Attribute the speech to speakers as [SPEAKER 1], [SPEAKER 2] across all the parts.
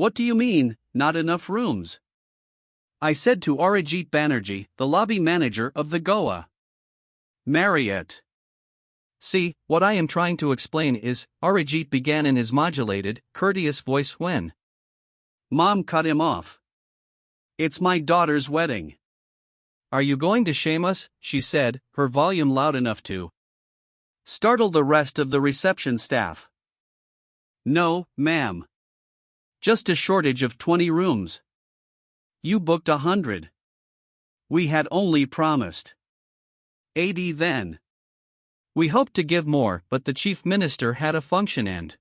[SPEAKER 1] What do you mean, not enough rooms? I said to Arijit Banerjee, the lobby manager of the Goa Marriott.
[SPEAKER 2] See, what I am trying to explain is, Arijit began in his modulated, courteous voice when
[SPEAKER 1] Mom cut him off. It's my daughter's wedding.
[SPEAKER 2] Are you going to shame us? She said, her volume loud enough to
[SPEAKER 1] startle the rest of the reception staff. No, ma'am. Just a shortage of 20 rooms. You booked 100. We had only promised 80 then.
[SPEAKER 2] We hoped to give more, but the chief minister had a function and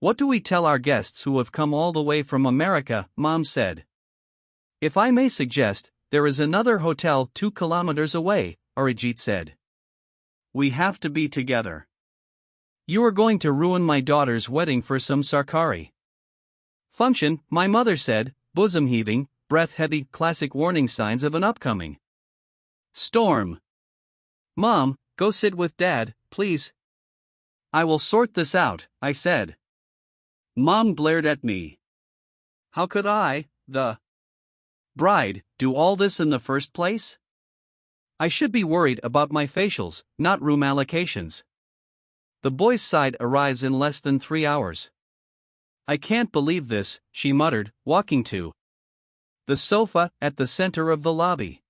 [SPEAKER 2] what do we tell our guests who have come all the way from America? Mom said. If I may suggest, there is another hotel 2 kilometers away, Arijit said.
[SPEAKER 1] We have to be together.
[SPEAKER 2] You are going to ruin my daughter's wedding for some Sarkari function, my mother said, bosom heaving, breath heavy, classic warning signs of an upcoming
[SPEAKER 1] storm.
[SPEAKER 2] Mom, go sit with Dad, please.
[SPEAKER 1] I will sort this out, I said. Mom glared at me. How could I, the bride, do all this in the first place?
[SPEAKER 2] I should be worried about my facials, not room allocations. The boys' side arrives in less than 3 hours. I can't believe this, she muttered, walking to the sofa at the center of the lobby.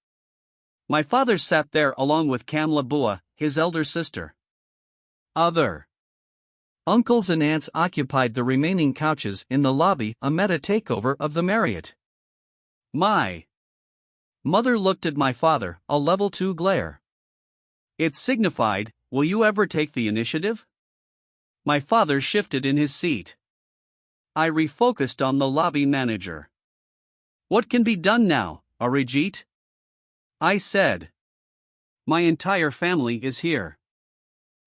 [SPEAKER 1] My father sat there along with Kamla Bua, his elder sister. Other
[SPEAKER 2] uncles and aunts occupied the remaining couches in the lobby amid a takeover of the Marriott.
[SPEAKER 1] My mother looked at my father, a level 2 glare. It signified, will you ever take the initiative? My father shifted in his seat. I refocused on the lobby manager. What can be done now, Arijit? I said. My entire family is here.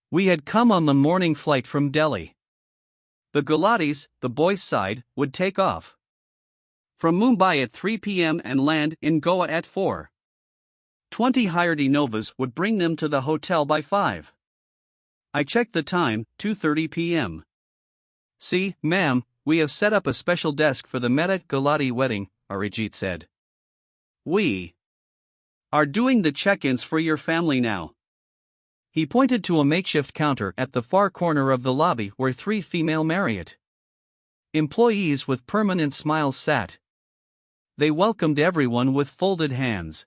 [SPEAKER 2] We had come on the morning flight from Delhi.
[SPEAKER 1] The Gulatis, the boys' side, would take off from Mumbai at 3 p.m. and land in Goa at 4. 20 hired Innovas would bring them to the hotel by 5. I checked the time, 2:30 p.m.
[SPEAKER 2] See, ma'am, we have set up a special desk for the Mehta Gulati wedding, Arijit said.
[SPEAKER 1] We are doing the check-ins for your family now.
[SPEAKER 2] He pointed to a makeshift counter at the far corner of the lobby where 3 female Marriott employees with permanent smiles sat. They welcomed everyone with folded hands.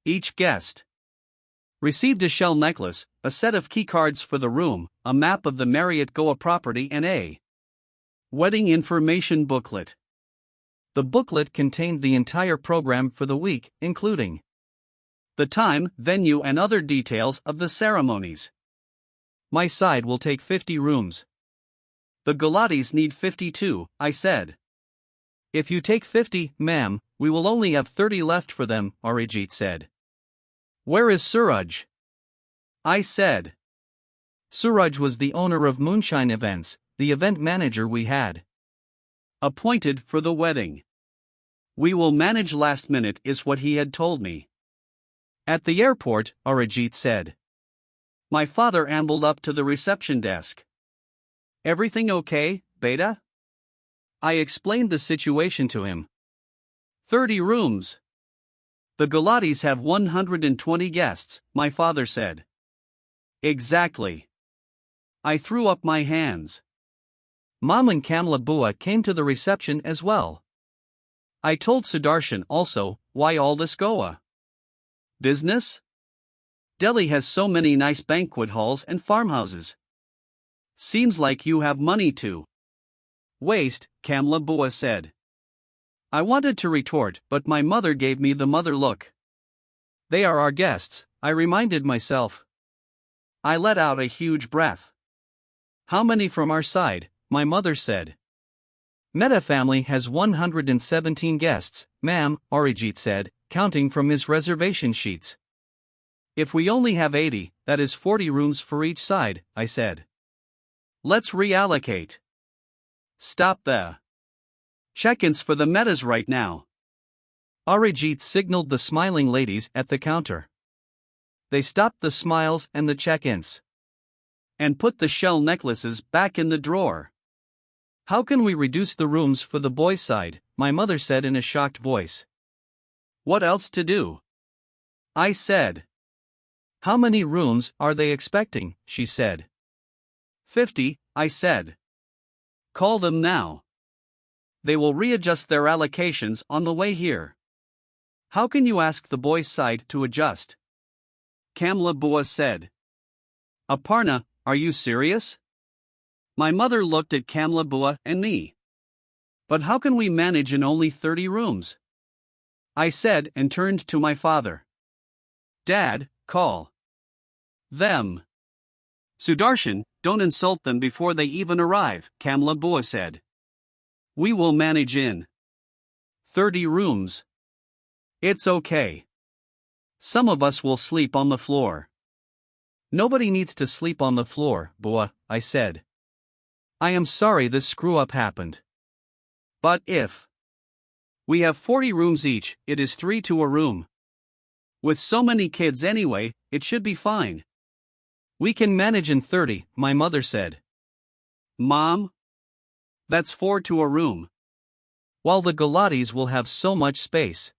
[SPEAKER 2] Each guest received a shell necklace, a set of key cards for the room, a map of the Marriott Goa property and a wedding information booklet. The booklet contained the entire program for the week, including the time, venue and other details of the ceremonies. My side will take 50 rooms. The Gulatis need 52, I said. If you take 50, ma'am, we will only have 30 left for them, Arijit said. Where is Suraj? I said. Suraj was the owner of Moonshine Events, the event manager we had
[SPEAKER 1] appointed for the wedding. We will manage last minute is what he had told me.
[SPEAKER 2] At the airport, Arijit said.
[SPEAKER 1] My father ambled up to the reception desk. Everything okay, Beta? I explained the situation to him. 30 rooms. The Gulatis have 120 guests, my father said. Exactly. I threw up my hands.
[SPEAKER 2] Mom and Kamla Bua came to the reception as well.
[SPEAKER 1] I told Sudarshan also, why all this Goa? Business? Delhi has so many nice banquet halls and farmhouses. Seems like you have money to waste, Kamla Bua said. I wanted to retort, but my mother gave me the mother look. They are our guests, I reminded myself. I let out a huge breath. How many from our side? My mother said.
[SPEAKER 2] Mehta family has 117 guests, ma'am, Arijit said, counting from his reservation sheets.
[SPEAKER 1] If we only have 80, that is 40 rooms for each side, I said. Let's reallocate. Stop the check-ins for the Metas right now.
[SPEAKER 2] Arijit signaled the smiling ladies at the counter. They stopped the smiles and the check-ins and
[SPEAKER 1] put the shell necklaces back in the drawer.
[SPEAKER 2] How can we reduce the rooms for the boys' side? My mother said in a shocked voice.
[SPEAKER 1] What else to do? I said.
[SPEAKER 2] How many rooms are they expecting? She said.
[SPEAKER 1] 50, I said. Call them now. They will readjust their allocations on the way here. How can you ask the boys' side to adjust? Kamla Bua said. Aparna, are you serious? My mother looked at Kamla Bua and me. But how can we manage in only 30 rooms? I said and turned to my father. Dad, call them. Sudarshan, don't insult them before they even arrive, Kamla Bua said. We will manage in 30 rooms. It's okay. Some of us will sleep on the floor.
[SPEAKER 2] Nobody needs to sleep on the floor, Bua, I said. I am sorry this screw-up happened.
[SPEAKER 1] But if we have 40 rooms each, it is 3 to a room. With so many kids anyway, it should be fine.
[SPEAKER 2] We can manage in 30, my mother said.
[SPEAKER 1] Mom? That's 4 to a room.
[SPEAKER 2] While the Gulatis will have so much space.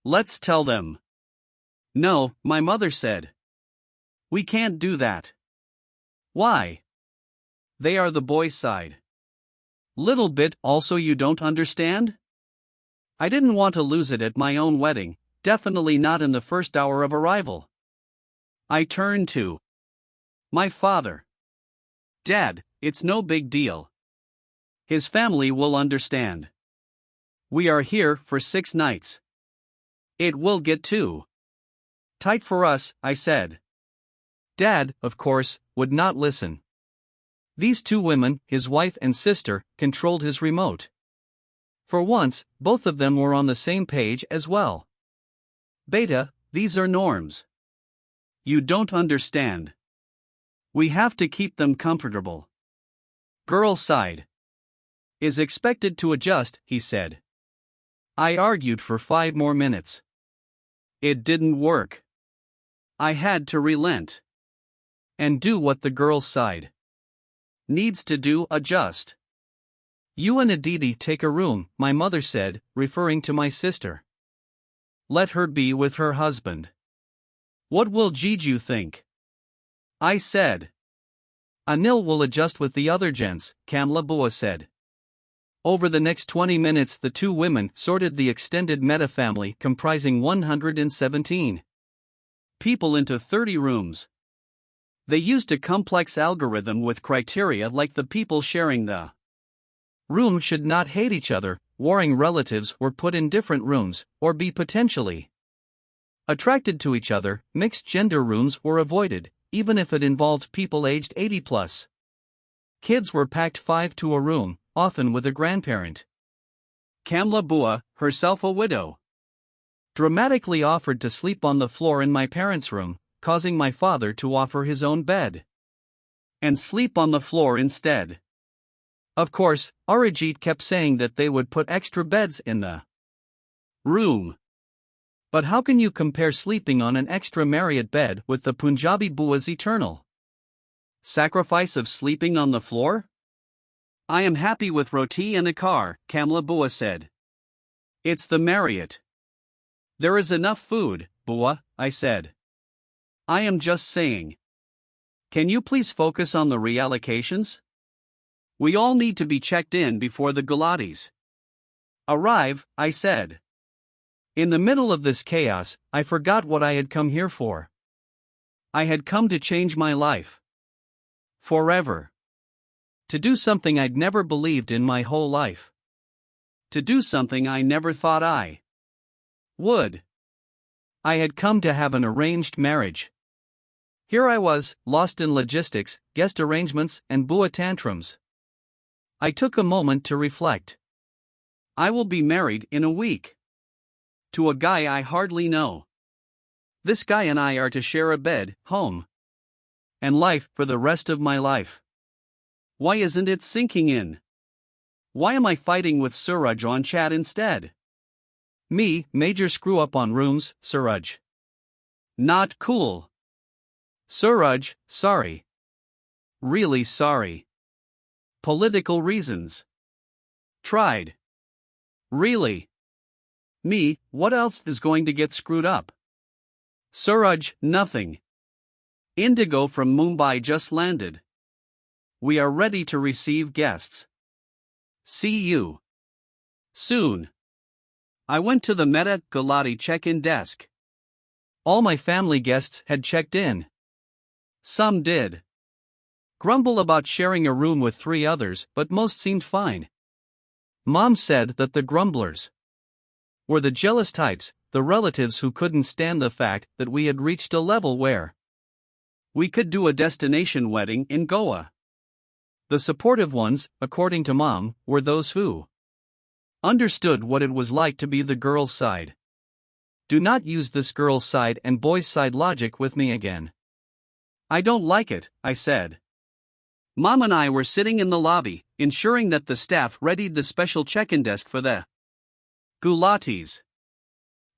[SPEAKER 1] Let's tell them. No, my mother said. We can't do that. Why? They are the boys' side. Little bit also you don't understand? I didn't want to lose it at my own wedding, definitely not in the first hour of arrival. I turned to my father. Dad, it's no big deal. His family will understand. We are here for 6 nights. It will get too tight for us, I said.
[SPEAKER 2] Dad, of course, would not listen. These 2 women, his wife and sister, controlled his remote. For once, both of them were on the same page as well.
[SPEAKER 1] Beta, these are norms. You don't understand. We have to keep them comfortable. Girl side is expected to adjust, he said. I argued for 5 more minutes. It didn't work. I had to relent and do what the girl's side needs to do, adjust.
[SPEAKER 2] You and Aditi take a room, my mother said, referring to my sister.
[SPEAKER 1] Let her be with her husband. What will Jiju think? I said.
[SPEAKER 2] Anil will adjust with the other gents, Kamla Bua said. Over the next 20 minutes the 2 women sorted the extended Meta family comprising 117
[SPEAKER 1] people into 30 rooms. They used a complex algorithm with criteria like the people sharing the
[SPEAKER 2] room should not hate each other, warring relatives were put in different rooms, or be potentially attracted to each other, mixed gender rooms were avoided, even if it involved people aged 80 plus. Kids were packed 5 to a room, often with a grandparent.
[SPEAKER 1] Kamla Bua, herself a widow,
[SPEAKER 2] dramatically offered to sleep on the floor in my parents' room, causing my father to offer his own bed
[SPEAKER 1] and sleep on the floor instead.
[SPEAKER 2] Of course, Arijit kept saying that they would put extra beds in the
[SPEAKER 1] room.
[SPEAKER 2] But how can you compare sleeping on an extra Marriott bed with the Punjabi Bua's eternal
[SPEAKER 1] sacrifice of sleeping on the floor? I am happy with roti and a car, Kamla Bua said. It's the Marriott. There is enough food, Bua, I said. I am just saying. Can you please focus on the reallocations? We all need to be checked in before the Gulatis arrive, I said.
[SPEAKER 2] In the middle of this chaos, I forgot what I had come here for.
[SPEAKER 1] I had come to change my life. Forever.
[SPEAKER 2] To do something I'd never believed in my whole life.
[SPEAKER 1] To do something I never thought I would.
[SPEAKER 2] I had come to have an arranged marriage. Here I was, lost in logistics, guest arrangements, and Bua tantrums. I took a moment to reflect.
[SPEAKER 1] I will be married in a week. To a guy I hardly know. This guy and I are to share a bed, home, and life for the rest of my life. Why isn't it sinking in? Why am I fighting with Suraj on chat instead?
[SPEAKER 2] Me, major screw up on rooms, Suraj.
[SPEAKER 1] Not cool.
[SPEAKER 2] Suraj, sorry.
[SPEAKER 1] Really sorry. Political reasons. Tried. Really? Me, what else is going to get screwed up? Suraj, nothing. Indigo from Mumbai just landed. We are ready to receive guests. See you soon. I went to the Meta Gulati check-in desk.
[SPEAKER 2] All my family guests had checked in.
[SPEAKER 1] Some did
[SPEAKER 2] grumble about sharing a room with 3 others, but most seemed fine. Mom said that the grumblers were the jealous types, the relatives who couldn't stand the fact that we had reached a level where
[SPEAKER 1] we could do a destination wedding in Goa.
[SPEAKER 2] The supportive ones, according to Mom, were those who understood what it was like to be the girl's side. Do not use this girl's side and boy's side logic with me again.
[SPEAKER 1] I don't like it, I said. Mom and I were sitting in the lobby, ensuring that the staff readied the special check-in desk for the Gulatis.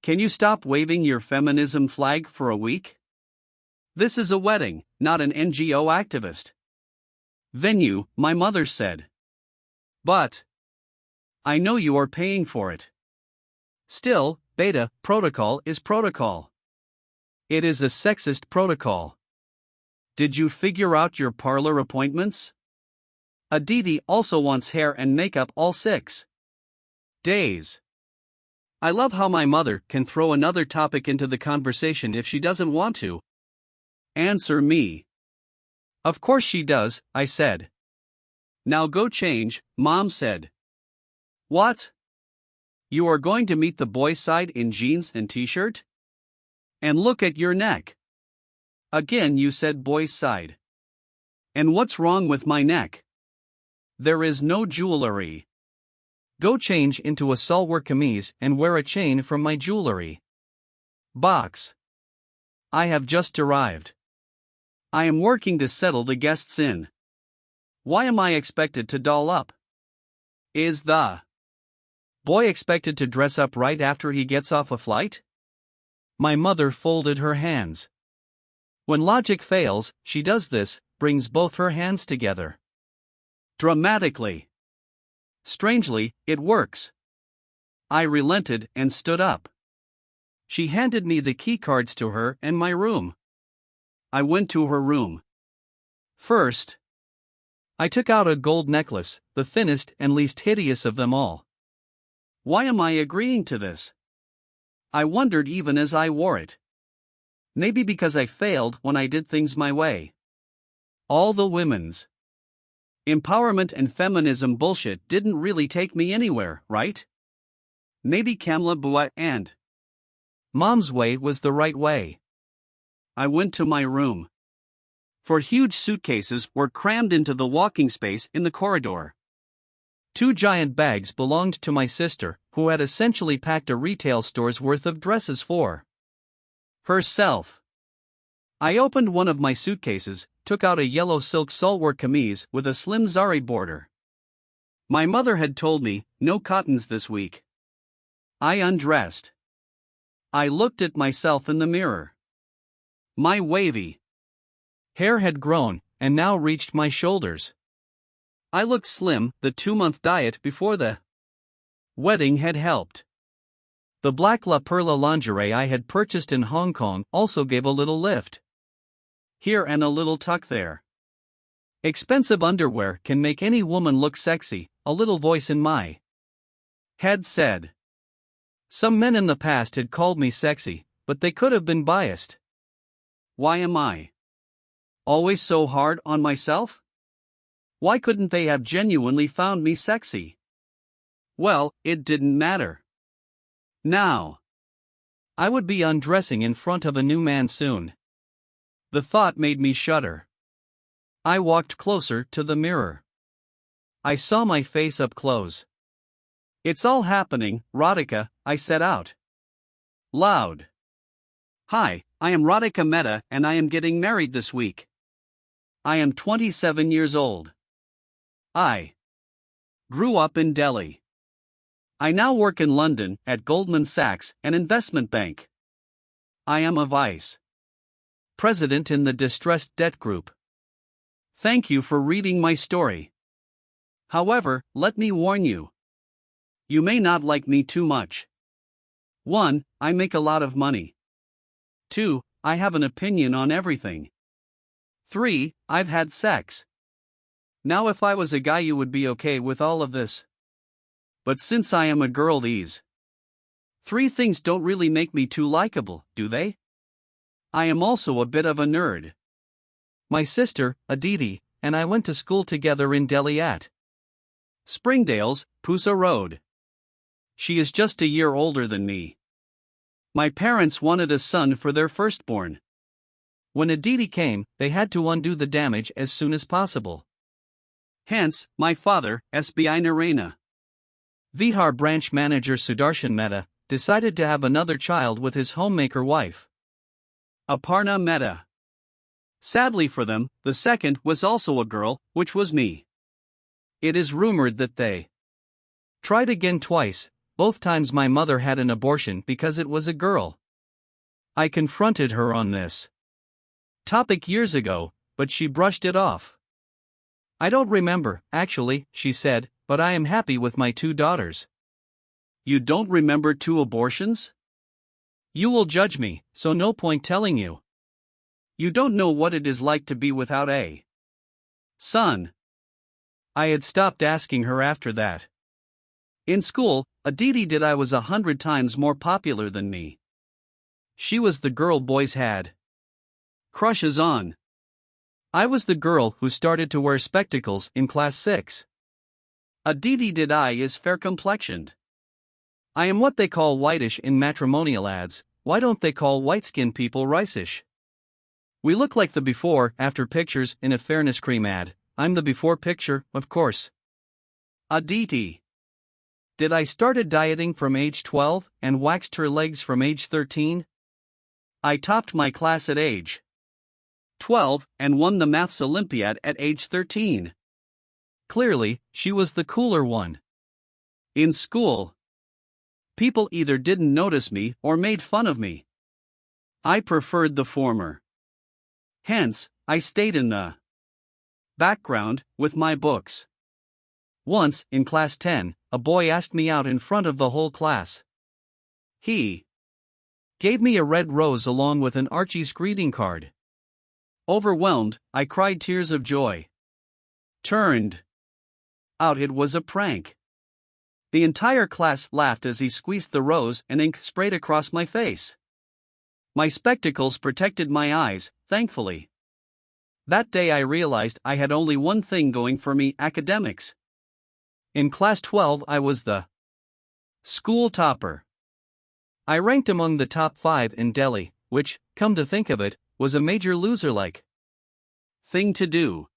[SPEAKER 1] Can you stop waving your feminism flag for a week? This is a wedding, not an NGO activist venue, my mother said. But I know you are paying for it. Still, beta protocol is protocol. It is a sexist protocol. Did you figure out your parlor appointments? Aditi also wants hair and makeup all 6 days. I love how my mother can throw another topic into the conversation if she doesn't want to answer me. Of course she does, I said. Now go change, Mom said. What? You are going to meet the boys' side in jeans and t-shirt? And look at your neck. Again you said boys' side. And what's wrong with my neck? There is no jewelry.
[SPEAKER 2] Go change into a salwar kameez and wear a chain from my jewelry
[SPEAKER 1] box. I have just arrived. I am working to settle the guests in. Why am I expected to doll up? Is the boy expected to dress up right after he gets off a flight?
[SPEAKER 2] My mother folded her hands. When logic fails, she does this, brings both her hands together.
[SPEAKER 1] Dramatically. Strangely, it works. I relented and stood up. She handed me the key cards to her and my room. I went to her room. First,
[SPEAKER 2] I took out a gold necklace, the thinnest and least hideous of them all.
[SPEAKER 1] Why am I agreeing to this? I wondered even as I wore it. Maybe because I failed when I did things my way. All the women's empowerment and feminism bullshit didn't really take me anywhere, right? Maybe Kamla Bua and
[SPEAKER 2] Mom's way was the right way.
[SPEAKER 1] I went to my room. 4 huge suitcases were crammed into the walking space in the corridor.
[SPEAKER 2] 2 giant bags belonged to my sister, who had essentially packed a retail store's worth of dresses for
[SPEAKER 1] herself. I opened one of my suitcases, took out a yellow silk salwar kameez with a slim zari border. My mother had told me, no cottons this week. I undressed. I looked at myself in the mirror. My wavy
[SPEAKER 2] hair had grown, and now reached my shoulders.
[SPEAKER 1] I looked slim, the 2-month diet before the wedding had helped.
[SPEAKER 2] The black La Perla lingerie I had purchased in Hong Kong also gave a little lift.
[SPEAKER 1] Here and a little tuck there.
[SPEAKER 2] Expensive underwear can make any woman look sexy, a little voice in my
[SPEAKER 1] head said.
[SPEAKER 2] Some men in the past had called me sexy, but they could have been biased.
[SPEAKER 1] Why am I always so hard on myself? Why couldn't they have genuinely found me sexy? Well, it didn't matter. Now,
[SPEAKER 2] I would be undressing in front of a new man soon.
[SPEAKER 1] The thought made me shudder. I walked closer to the mirror. I saw my face up close. It's all happening, Radhika, I said out loud. Hi, I am Radhika Mehta and I am getting married this week. I am 27 years old. I grew up in Delhi. I now work in London at Goldman Sachs, an investment bank. I am a vice president in the distressed debt group. Thank you for reading my story. However, let me warn you. You may not like me too much. 1. I make a lot of money. 2. I have an opinion on everything. 3. I've had sex. Now, if I was a guy, you would be okay with all of this. But since I am a girl, these 3 things don't really make me too likable, do they? I am also a bit of a nerd.
[SPEAKER 2] My sister, Aditi, and I went to school together in Delhi at
[SPEAKER 1] Springdale's, Pusa Road. She is just a year older than me. My parents wanted a son for their firstborn.
[SPEAKER 2] When Aditi came, they had to undo the damage as soon as possible.
[SPEAKER 1] Hence, my father, SBI Narayana,
[SPEAKER 2] Vihar branch manager Sudarshan Mehta, decided to have another child with his homemaker wife,
[SPEAKER 1] Aparna Mehta. Sadly for them, the second was also a girl, which was me. It is rumored that they
[SPEAKER 2] tried again twice. Both times my mother had an abortion because it was a girl. I confronted her on this topic years ago, but she brushed it off. I don't remember, actually, she said, but I am happy with my 2 daughters.
[SPEAKER 1] You don't remember 2 abortions?
[SPEAKER 2] You will judge me, so no point telling you.
[SPEAKER 1] You don't know what it is like to be without a son.
[SPEAKER 2] I had stopped asking her after that.
[SPEAKER 1] In school, Aditi did I was 100 times more popular than me. She was the girl boys had crushes on.
[SPEAKER 2] I was the girl who started to wear spectacles in class 6.
[SPEAKER 1] Aditi did I is fair complexioned.
[SPEAKER 2] I am what they call whitish in matrimonial ads. Why don't they call white-skinned people riceish? We look like the before-after pictures in a fairness cream ad. I'm the before picture, of course.
[SPEAKER 1] Aditi.
[SPEAKER 2] Did I started dieting from age 12 and waxed her legs from age 13?
[SPEAKER 1] I topped my class at age 12 and won the maths Olympiad at age 13.
[SPEAKER 2] Clearly, she was the cooler one.
[SPEAKER 1] In school, people either didn't notice me or made fun of me. I preferred the former. Hence, I stayed in the background with my books.
[SPEAKER 2] Once, in class 10, a boy asked me out in front of the whole class. He gave me a red rose along with an Archie's greeting card.
[SPEAKER 1] Overwhelmed, I cried tears of joy. Turned out it was a prank. The entire class laughed as he squeezed the rose and ink sprayed across my face. My spectacles protected my eyes, thankfully. That day I realized I had only one thing going for me: academics. In class 12 I was the school topper. I ranked among the top 5 in Delhi, which, come to think of it, was a major loser-like thing to do.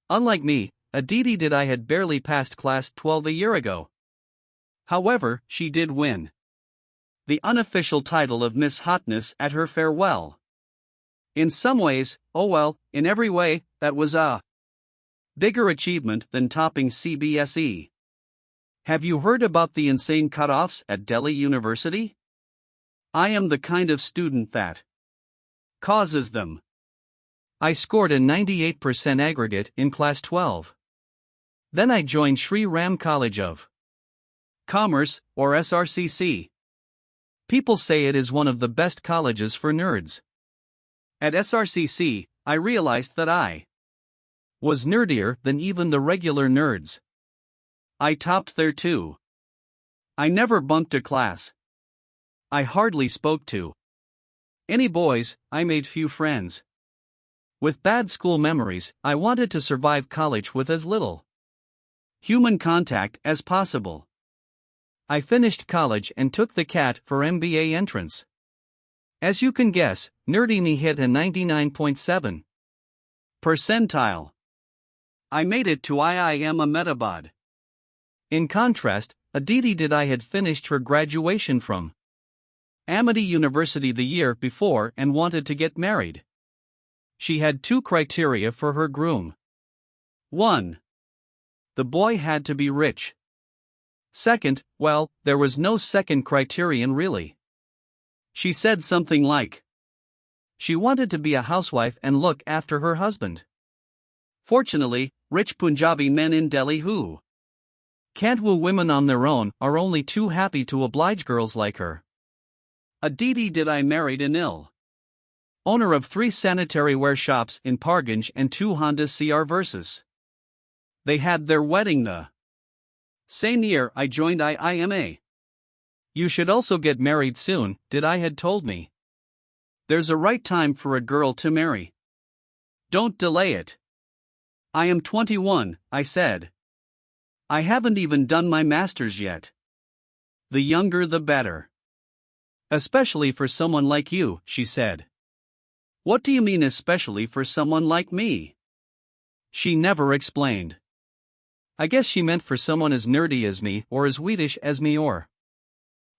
[SPEAKER 1] Unlike me, Aditi did I had barely passed class 12 a year ago. However, she did win the unofficial title of Miss Hotness at her farewell. In some ways, oh well, in every way, that was a bigger achievement than topping CBSE. Have you heard about the insane cutoffs at Delhi University? I am the kind of student that causes them. I scored a 98% aggregate in class 12. Then I joined Sri Ram College of Commerce, or SRCC. People say it is one of the best colleges for nerds. At SRCC, I realized that I was nerdier than even the regular nerds. I topped there too. I never bunked a class. I hardly spoke to any boys. I made few friends. With bad school memories, I wanted to survive college with as little human contact as possible. I finished college and took the CAT for MBA entrance. As you can guess, nerdy me hit a 99.7 percentile. I made it to IIM Ahmedabad. In contrast, Aditi did I had finished her graduation from Amity University the year before and wanted to get married. She had 2 criteria for her groom. 1. The boy had to be rich. Second, well, there was no second criterion really. She said something like she wanted to be a housewife and look after her husband. Fortunately, rich Punjabi men in Delhi who
[SPEAKER 2] can't woo women on their own are only too happy to oblige girls like her.
[SPEAKER 1] Aditi did I married Anil,
[SPEAKER 2] owner of 3 sanitary ware shops in Parganj and 2 Honda CR Versas.
[SPEAKER 1] They had their wedding the same year I joined IIMA.
[SPEAKER 2] You should also get married soon, did I had told me.
[SPEAKER 1] There's a right time for a girl to marry. Don't delay it. I am 21, I said. I haven't even done my master's yet. The younger the better.
[SPEAKER 2] Especially for someone like you, she said.
[SPEAKER 1] What do you mean especially for someone like me?
[SPEAKER 2] She never explained. I guess she meant for someone as nerdy as me or as Swedish as me or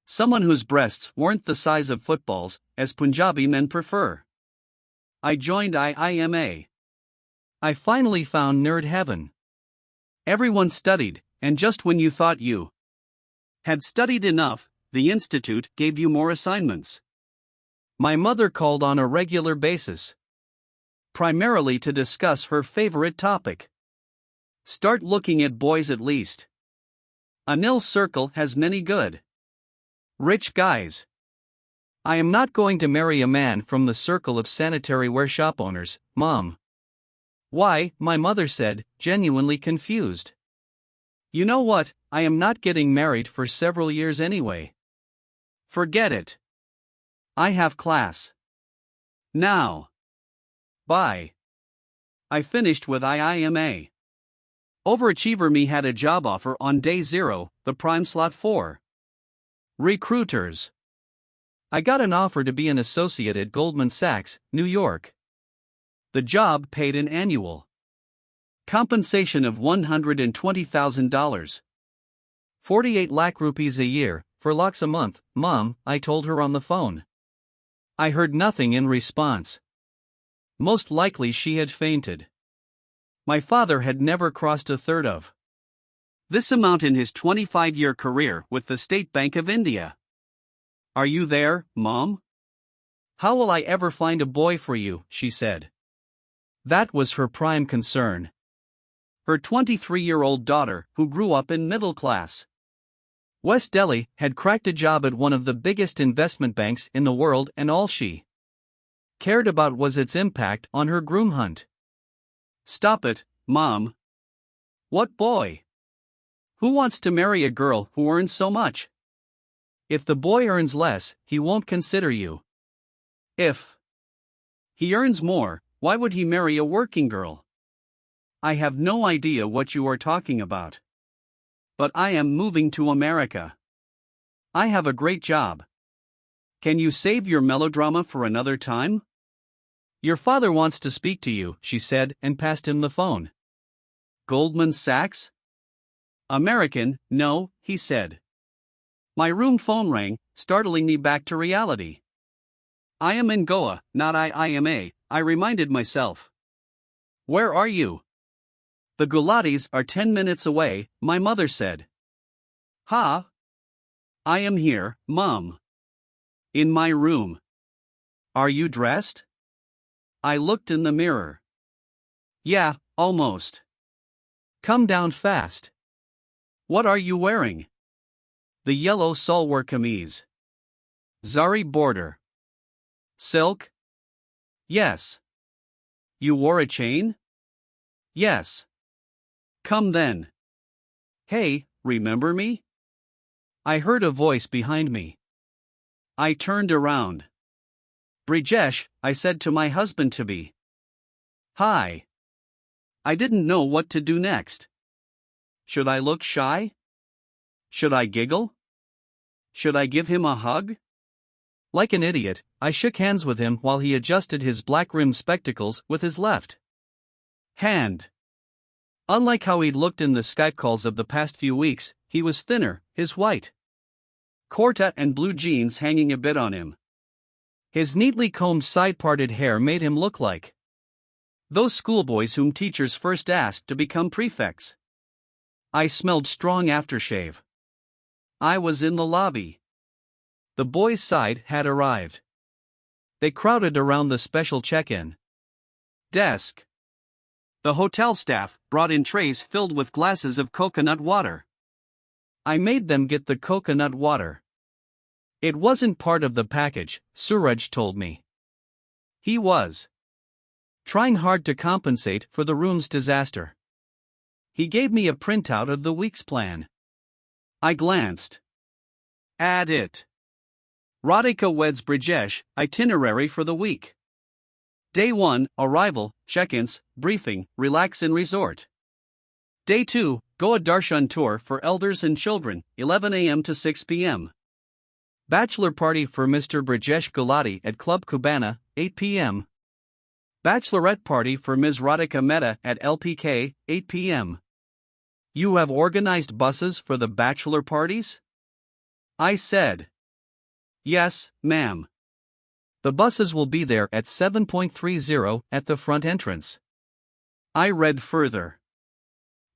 [SPEAKER 1] someone whose breasts weren't the size of footballs, as Punjabi men prefer. I joined IIMA.
[SPEAKER 2] I finally found nerd heaven.
[SPEAKER 1] Everyone studied, and just when you thought you had studied enough, the institute gave you more assignments.
[SPEAKER 2] My mother called on a regular basis,
[SPEAKER 1] primarily to discuss her favorite topic. Start looking at boys at least. Anil's circle has many good, rich guys.
[SPEAKER 2] I am not going to marry a man from the circle of sanitary ware shop owners, Mom. Why? My mother said, genuinely confused.
[SPEAKER 1] You know what, I am not getting married for several years anyway. Forget it. I have class now. Bye. I finished with IIMA. Overachiever me had a job offer on day 0, the prime slot for recruiters.
[SPEAKER 2] I got an offer to be an associate at Goldman Sachs, New York.
[SPEAKER 1] The job paid an annual compensation of $120,000.
[SPEAKER 2] 48 lakh rupees a year, for lakhs a month, Mom, I told her on the phone. I heard nothing in response. Most likely she had fainted.
[SPEAKER 1] My father had never crossed a third of this amount in his 25-year career with the State Bank of India. Are you there, Mom?
[SPEAKER 2] How will I ever find a boy for you, she said. That was her prime concern.
[SPEAKER 1] Her 23-year-old daughter, who grew up in middle class
[SPEAKER 2] West Delhi, had cracked a job at one of the biggest investment banks in the world, and all she cared about was its impact on her groom hunt.
[SPEAKER 1] Stop it, Mom. What boy? Who wants to marry a girl who earns so much?
[SPEAKER 2] If the boy earns less, he won't consider you.
[SPEAKER 1] If he earns more, why would he marry a working girl? I have no idea what you are talking about. But I am moving to America. I have a great job. Can you save your melodrama for another time?
[SPEAKER 2] Your father wants to speak to you, she said, and passed him the phone.
[SPEAKER 1] Goldman Sachs? American, no, he said. My room phone rang, startling me back to reality. I am in Goa, not IIMA, I reminded myself. Where are you? The Gulatis are 10 minutes away, my mother said. Ha! I am here, Mom. In my room. Are you dressed? I looked in the mirror. Yeah, almost.
[SPEAKER 2] Come down fast.
[SPEAKER 1] What are you wearing? The yellow salwar kameez. Zari border. Silk? Yes. You wore a chain? Yes. Come then. Hey, remember me? I heard a voice behind me. I turned around. Brijesh, I said to my husband-to-be. Hi. I didn't know what to do next. Should I look shy? Should I giggle? Should I give him a hug?
[SPEAKER 2] Like an idiot, I shook hands with him while he adjusted his black-rimmed spectacles with his left
[SPEAKER 1] hand. Unlike how he'd looked in the Skype calls of the past few weeks, he was thinner, his white kurta and blue jeans hanging a bit on him.
[SPEAKER 2] His neatly combed side-parted hair made him look like
[SPEAKER 1] those schoolboys whom teachers first asked to become prefects. I smelled strong aftershave. I was in the lobby.
[SPEAKER 2] The boys' side had arrived. They crowded around the special check-in
[SPEAKER 1] desk. The hotel staff brought in trays filled with glasses of coconut water.
[SPEAKER 2] I made them get the coconut water. It wasn't part of the package, Suraj told me. He was trying hard to compensate for the room's disaster. He gave me a printout of the week's plan.
[SPEAKER 1] I glanced at it. Radhika weds Brijesh, itinerary for the week. Day 1, arrival, check-ins, briefing, relax in resort. Day 2, Goa Darshan tour for elders and children, 11 a.m. to 6 p.m.
[SPEAKER 2] Bachelor party for Mr. Brijesh Gulati at Club Cubana, 8 p.m. Bachelorette party for Ms. Radhika Mehta at LPK, 8 p.m.
[SPEAKER 1] You have organized buses for the bachelor parties? I said. Yes, ma'am.
[SPEAKER 2] The buses will be there at 7:30 at the front entrance.
[SPEAKER 1] I read further.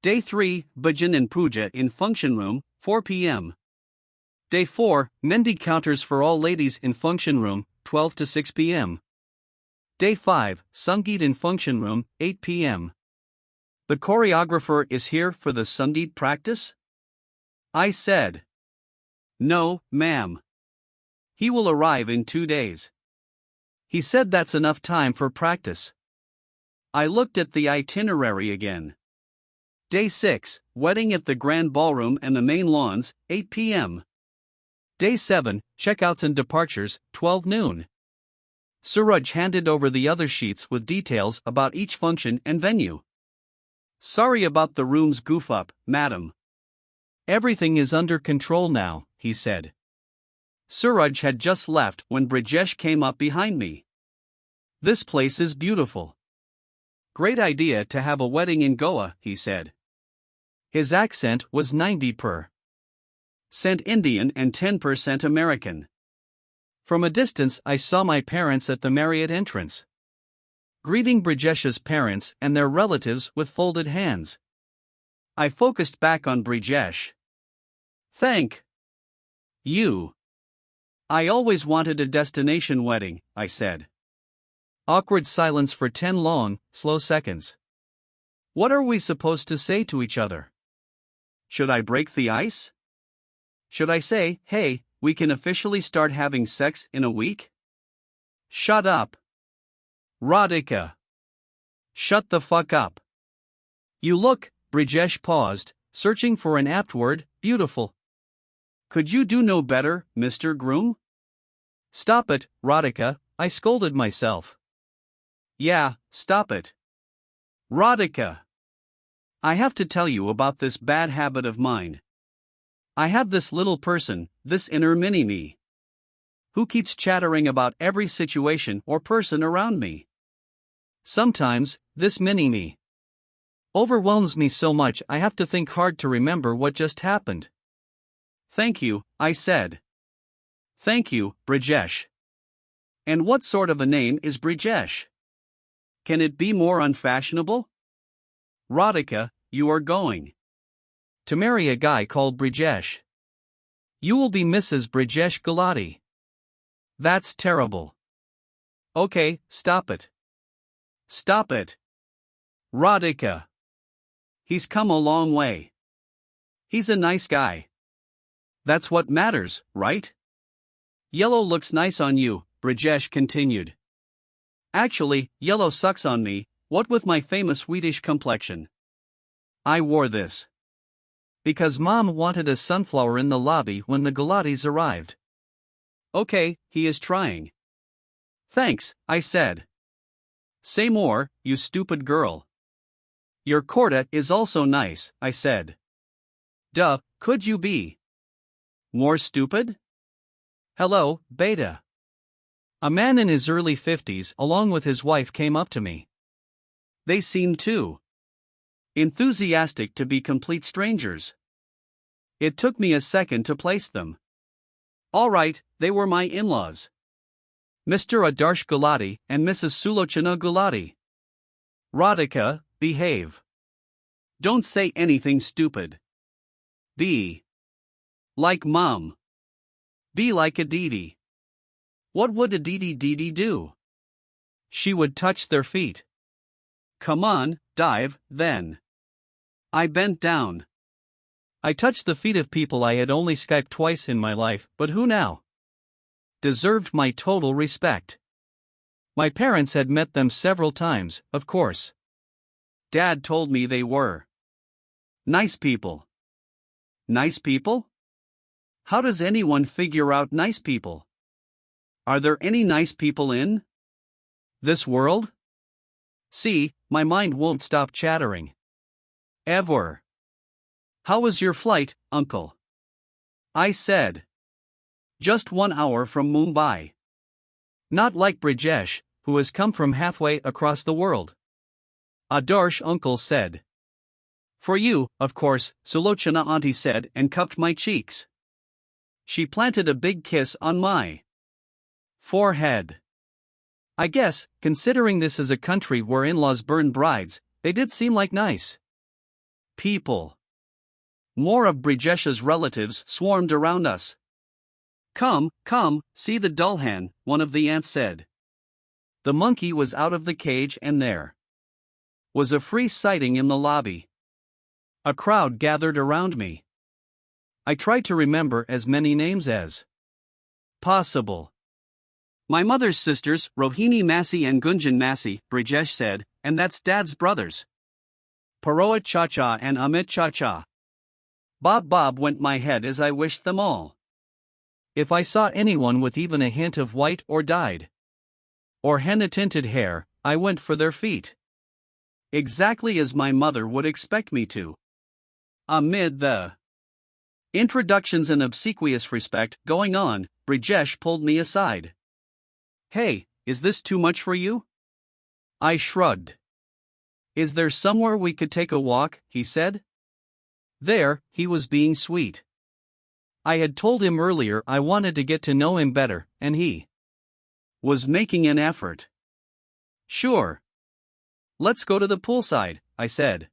[SPEAKER 1] Day 3, Bhajan and Puja in function room, 4 p.m. Day 4, Mendi counters for all ladies in function room, 12 to 6 p.m. Day 5, Sangeet in function room, 8 p.m. The choreographer is here for the Sangeet practice? I said. No, ma'am. He will arrive in 2 days. He said that's enough time for practice. I looked at the itinerary again. Day 6, wedding at the Grand Ballroom and the main lawns, 8 p.m.
[SPEAKER 2] Day 7, checkouts and departures, 12 noon. Suraj handed over the other sheets with details about each function and venue.
[SPEAKER 1] Sorry about the room's goof-up, madam.
[SPEAKER 2] Everything is under control now, he said.
[SPEAKER 1] Suraj had just left when Brijesh came up behind me. This place is beautiful. Great idea to have a wedding in Goa, he said.
[SPEAKER 2] His accent was 90%
[SPEAKER 1] Indian and 10% American.
[SPEAKER 2] From a distance I saw my parents at the Marriott entrance, greeting Brijesh's parents and their relatives with folded hands.
[SPEAKER 1] I focused back on Brijesh. Thank you. I always wanted a destination wedding, I said.
[SPEAKER 2] Awkward silence for 10 long, slow seconds.
[SPEAKER 1] What are we supposed to say to each other? Should I break the ice? Should I say, hey, we can officially start having sex in a week? Shut up. Radhika. Shut the fuck up.
[SPEAKER 2] You look, Brijesh paused, searching for an apt word, beautiful.
[SPEAKER 1] Could you do no better, Mr. Groom?
[SPEAKER 2] Stop it, Radhika, I scolded myself.
[SPEAKER 1] Yeah, stop it. Radhika. I have to tell you about this bad habit of mine. I have this little person, this inner mini-me, who keeps chattering about every situation or person around me.
[SPEAKER 2] Sometimes, this mini-me overwhelms me so much I have to think hard to remember what just happened.
[SPEAKER 1] Thank you, I said. Thank you, Brijesh. And what sort of a name is Brijesh? Can it be more unfashionable? Radhika, you are going
[SPEAKER 2] to marry a guy called Brijesh. You will be Mrs. Brijesh Gulati.
[SPEAKER 1] That's terrible. Okay, stop it. Stop it. Radhika. He's come a long way. He's a nice guy. That's what matters, right? Yellow looks nice on you, Brijesh continued. Actually, yellow sucks on me, what with my famous Swedish complexion. I wore this
[SPEAKER 2] because Mom wanted a sunflower in the lobby when the Gulatis arrived.
[SPEAKER 1] Okay, he is trying. Thanks, I said. Say more, you stupid girl. Your kurta is also nice, I said. Duh, could you be more stupid?
[SPEAKER 2] Hello, beta. A man in his early 50s along with his wife came up to me.
[SPEAKER 1] They seemed too enthusiastic to be complete strangers. It took me a second to place them. All right, they were my in-laws. Mr. Adarsh Gulati and Mrs. Sulochana Gulati. Radhika, behave. Don't say anything stupid. Be like Mom. Be like Aditi. What would Aditi do?
[SPEAKER 2] She would touch their feet.
[SPEAKER 1] Come on, dive, then. I bent down.
[SPEAKER 2] I touched the feet of people I had only Skyped twice in my life, but who now deserved my total respect. My parents had met them several times, of course.
[SPEAKER 1] Dad told me they were nice people. Nice people? How does anyone figure out nice people? Are there any nice people in
[SPEAKER 2] this world? See, my mind won't stop chattering.
[SPEAKER 1] Ever. How was your flight, uncle? I said. Just 1 hour from Mumbai.
[SPEAKER 2] Not like Brijesh, who has come from halfway across the world. Adarsh uncle said.
[SPEAKER 1] For you, of course, Sulochana auntie said and cupped my cheeks. She planted a big kiss on my forehead.
[SPEAKER 2] I guess, considering this is a country where in-laws burn brides, they did seem like nice
[SPEAKER 1] people. More of Brijesh's relatives swarmed around us. Come, see the Dulhan, one of the aunts said. The monkey was out of the cage and there was a free sighting in the lobby. A crowd gathered around me. I tried to remember as many names as possible. My mother's sisters, Rohini Masi and Gunjan Masi, Brijesh said, and that's Dad's brothers. Paroa Chacha and Amit Chacha. Bob went my head as I wished them all.
[SPEAKER 2] If I saw anyone with even a hint of white or dyed or henna-tinted hair, I went for their feet.
[SPEAKER 1] Exactly as my mother would expect me to. Amid the introductions and obsequious respect going on, Brijesh pulled me aside. Hey, is this too much for you? I shrugged. Is there somewhere we could take a walk, he said. There, he was being sweet. I had told him earlier I wanted to get to know him better, and he was making an effort. Sure. Let's go to the poolside, I said.